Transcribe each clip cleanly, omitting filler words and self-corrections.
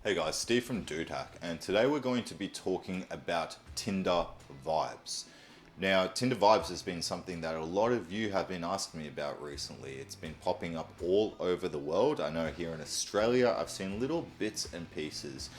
Hey guys, Steve from Dude Hack, and today we're going to be talking about Tinder Vibes. Now, Tinder Vibes has been something that a lot of you have been asking me about recently. It's been popping up all over the world. I know here in Australia, I've seen little bits and pieces.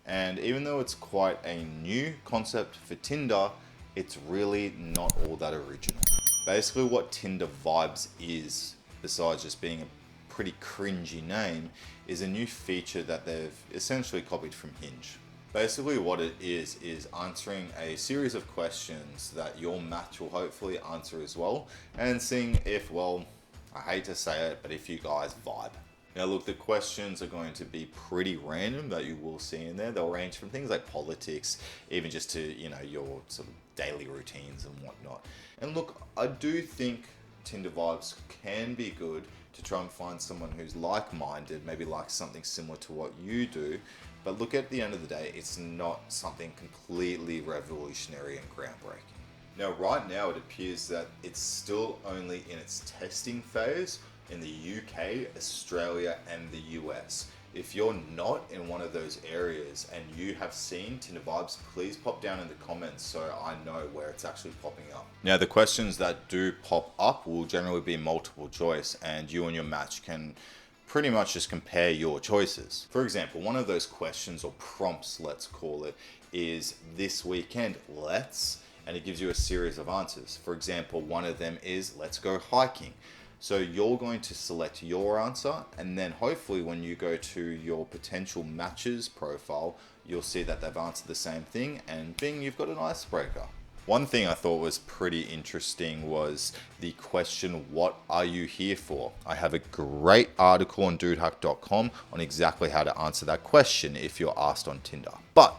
And even though it's quite a new concept for Tinder, it's really not all that original. Basically, what Tinder Vibes is, besides just being a pretty cringy name, is a new feature that they've essentially copied from Hinge. Basically what it is answering a series of questions that your match will hopefully answer as well, and seeing if, well, I hate to say it, but if you guys vibe. Now look, the questions are going to be pretty random that you will see in there. They'll range from things like politics, even just to, your sort of daily routines and whatnot. And look, I do think Tinder Vibes can be good to try and find someone who's like-minded, maybe likes something similar to what you do. But look, at the end of the day, it's not something completely revolutionary and groundbreaking. Now, right now, it appears that it's still only in its testing phase in the UK, Australia, and the US. If you're not in one of those areas and you have seen Tinder Vibes, please pop down in the comments so I know where it's actually popping up. Now, the questions that do pop up will generally be multiple choice, and you and your match can pretty much just compare your choices. For example, one of those questions or prompts, let's call it, is this weekend, let's, and it gives you a series of answers. For example, one of them is let's go hiking. So you're going to select your answer, and then hopefully when you go to your potential matches profile, you'll see that they've answered the same thing, and bing, you've got an icebreaker. One thing I thought was pretty interesting was the question, what are you here for? I have a great article on dudehack.com on exactly how to answer that question if you're asked on Tinder. But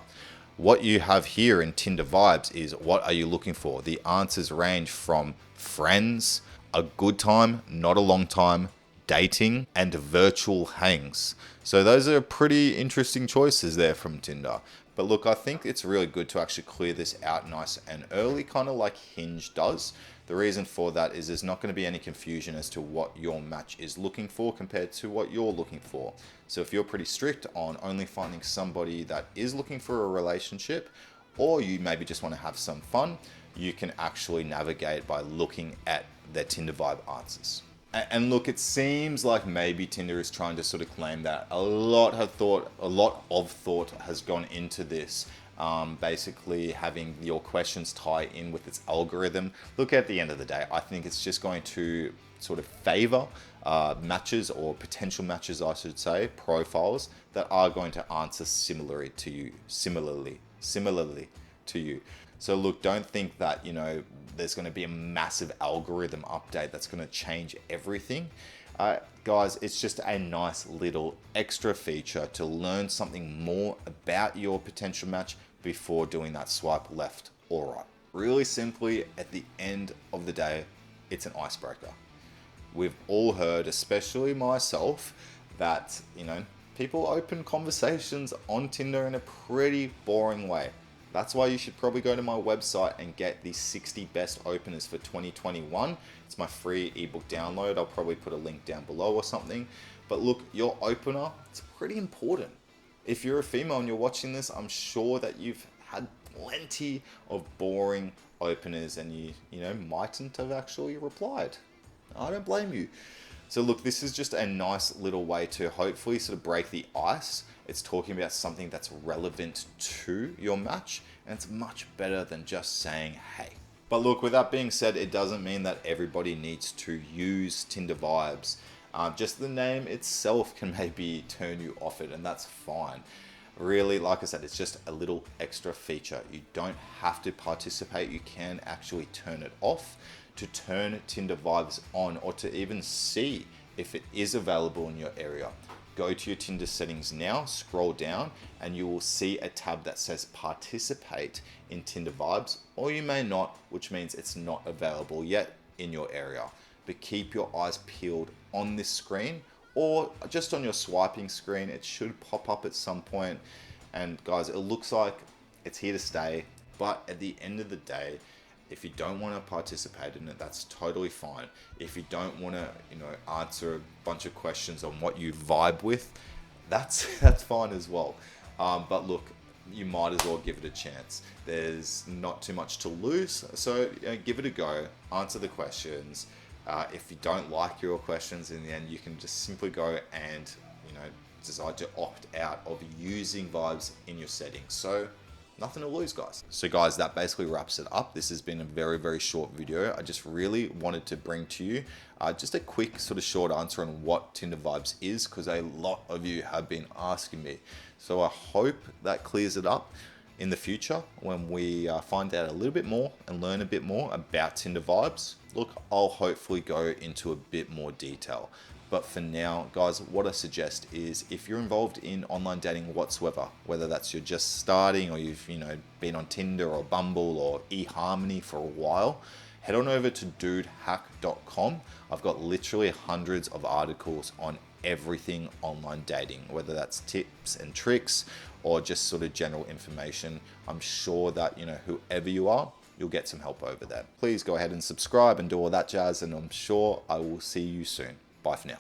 what you have here in Tinder Vibes is, what are you looking for? The answers range from friends, a good time, not a long time, dating, and virtual hangs. So those are pretty interesting choices there from Tinder. But look, I think it's really good to actually clear this out nice and early, kind of like Hinge does. The reason for that is there's not going to be any confusion as to what your match is looking for compared to what you're looking for. So if you're pretty strict on only finding somebody that is looking for a relationship, or you maybe just want to have some fun, you can actually navigate by looking at their Tinder Vibe answers. And look, it seems like maybe Tinder is trying to sort of claim that a lot of thought has gone into this. Basically having your questions tie in with its algorithm. Look, at the end of the day, I think it's just going to sort of favor matches, or potential matches, I should say, profiles that are going to answer similarly to you. So look, don't think that, there's going to be a massive algorithm update that's going to change everything. Guys, it's just a nice little extra feature to learn something more about your potential match before doing that swipe left or right. Really simply, at the end of the day, it's an icebreaker. We've all heard, especially myself, that, people open conversations on Tinder in a pretty boring way. That's why you should probably go to my website and get the 60 best openers for 2021. It's my free ebook download. I'll probably put a link down below or something. But look, your opener, it's pretty important. If you're a female and you're watching this, I'm sure that you've had plenty of boring openers and you mightn't have actually replied. I don't blame you. So look, this is just a nice little way to hopefully sort of break the ice. It's talking about something that's relevant to your match, and it's much better than just saying, hey. But look, with that being said, it doesn't mean that everybody needs to use Tinder Vibes. Just the name itself can maybe turn you off it, and that's fine. Really, like I said, it's just a little extra feature. You don't have to participate. You can actually turn it off. To turn Tinder Vibes on, or to even see if it is available in your area, go to your Tinder settings now, scroll down, and you will see a tab that says participate in Tinder Vibes, or you may not, which means it's not available yet in your area. But keep your eyes peeled on this screen, or just on your swiping screen. It should pop up at some point. And guys, it looks like it's here to stay, but at the end of the day, if you don't want to participate in it, that's totally fine. If you don't want to, answer a bunch of questions on what you vibe with, that's fine as well. But look, you might as well give it a chance. There's not too much to lose, so give it a go. Answer the questions. If you don't like your questions in the end, you can just simply go and decide to opt out of using Vibes in your settings. So nothing to lose, guys. So guys, that basically wraps it up. This has been a very, very short video. I just really wanted to bring to you just a quick sort of short answer on what Tinder Vibes is, because a lot of you have been asking me. So I hope that clears it up in the future when we find out a little bit more and learn a bit more about Tinder Vibes. Look, I'll hopefully go into a bit more detail. But for now, guys, what I suggest is if you're involved in online dating whatsoever, whether that's you're just starting or you've been on Tinder or Bumble or eHarmony for a while, head on over to dudehack.com. I've got literally hundreds of articles on everything online dating, whether that's tips and tricks or just sort of general information. I'm sure that, whoever you are, you'll get some help over there. Please go ahead and subscribe and do all that jazz, and I'm sure I will see you soon. Bye for now.